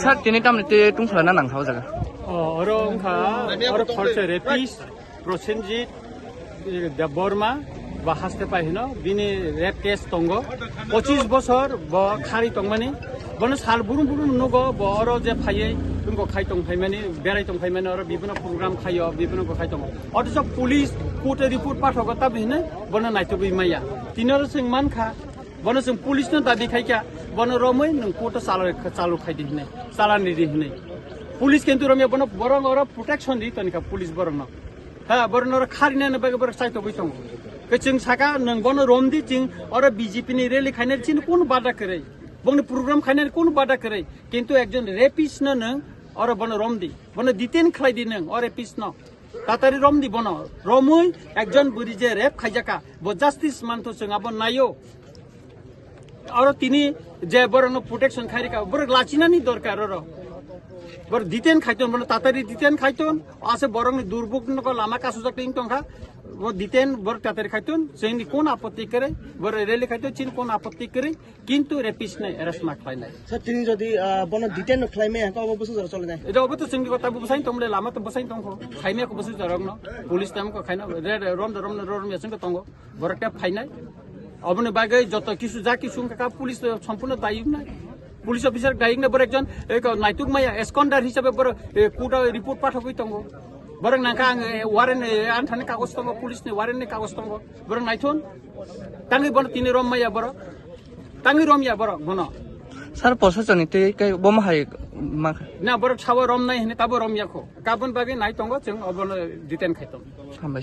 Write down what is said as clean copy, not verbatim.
Sar tini tam ni te tung sala na nang thau jaga. Orang culture rapist, prosenjit, Burma, bahaste pahino, bini rap case tongo, 25 বছর খারি tongmani, বনে সাল বুরুম বুরুম নগো বড় যে ফাইয়ে তুমকো খাই tong ফাইমানি বেড়াই tong ফাইমানি আর বিভিন্ন প্রোগ্রাম খাইও বিভিন্ন কো খাই tong অথচ পুলিশ কোর্টে রিপোর্ট পাঠাগো তা বিনে বনে নাইতো বিমাইয়া তিনর সিং মানখা বনে সিং পুলিশ ন দাবি খাইকা বনে রমই নং কোর্ট চালু খাই দিনে চালানি দিনে পুলিশ কিন্তু রমিয়া বনে বরং ওর প্রোটেকশন দি তনিকা পুলিশ বরং ন হ্যাঁ বরং ওর খারিনা না বাগে বর সাইতো বইতং কেচিং সাকা নং বনে রমদি চিং ওর বিজেপি নি রেলি খাইনের চিন কোন বাধা করে বনে প্রোগ্রাম খাইনের কোন বাধা করে কিন্তু একজন রেপিস্ট ন নং ওর বনে রমদি বনে দিতেন খাই দি নং ওর রেপিস্ট ন তাতারি রমদি বন রমই একজন বুড়ি যে রেপ খাইজাকা ব জাস্টিস মানতো সং আবন নাইও আর তিনি যে বরং প্রোটেকশন খাইরিকা বড় লাচিনানি দরকার ওর বড় দিতেন খাইতন বলে তাতারি দিতেন খাইতন আছে বরং দুর্ভোগ নক লামা কাসু জাকিং টংখা ও দিতেন বড় তাতারি খাইতন সেইনি কোন আপত্তি করে বড় রেলে খাইতো চিন কোন আপত্তি করে কিন্তু রেপিস নাই অ্যারেস্ট না খাই নাই স্যার তিনি যদি বন দিতেন ক্লাইমে হাকা অবস্থা জরা চলে যায় এটা অবতো সিংহ কথা বসাই তোমলে লামা তো বসাই তংখ খাইমে কো বসে জরং ন পুলিশ টাইম কো খাইনা রম ইয়াসং কো তংগ বড়টা ফাইনাই অবনে বাগে যত কিছু যা কিছু কাকা পুলিশ সম্পূর্ণ দায়ী নাই পুলিশ অফিসার দায়ী না বড় একজন নাইতুক মাইয়া এসকন্ডার হিসাবে বড় কোর্ট রিপোর্ট পাঠাবই তঙ্গ বরং নাকা ওয়ারেন আনথানে কাগজ তঙ্গ পুলিশ নে ওয়ারেন নে কাগজ তঙ্গ বরং নাইথুন তাঙ্গি বড় তিনি রম মাইয়া বড় তাঙ্গি রমিয়া বড় বন Sar posasa ni te kai bom hai ma. না বড় ছাব রম নাই হেনে তাবো রমিয়া খো কাবন বাগে নাই তঙ্গ চেং অবন দিতেন খাইতম Sampai.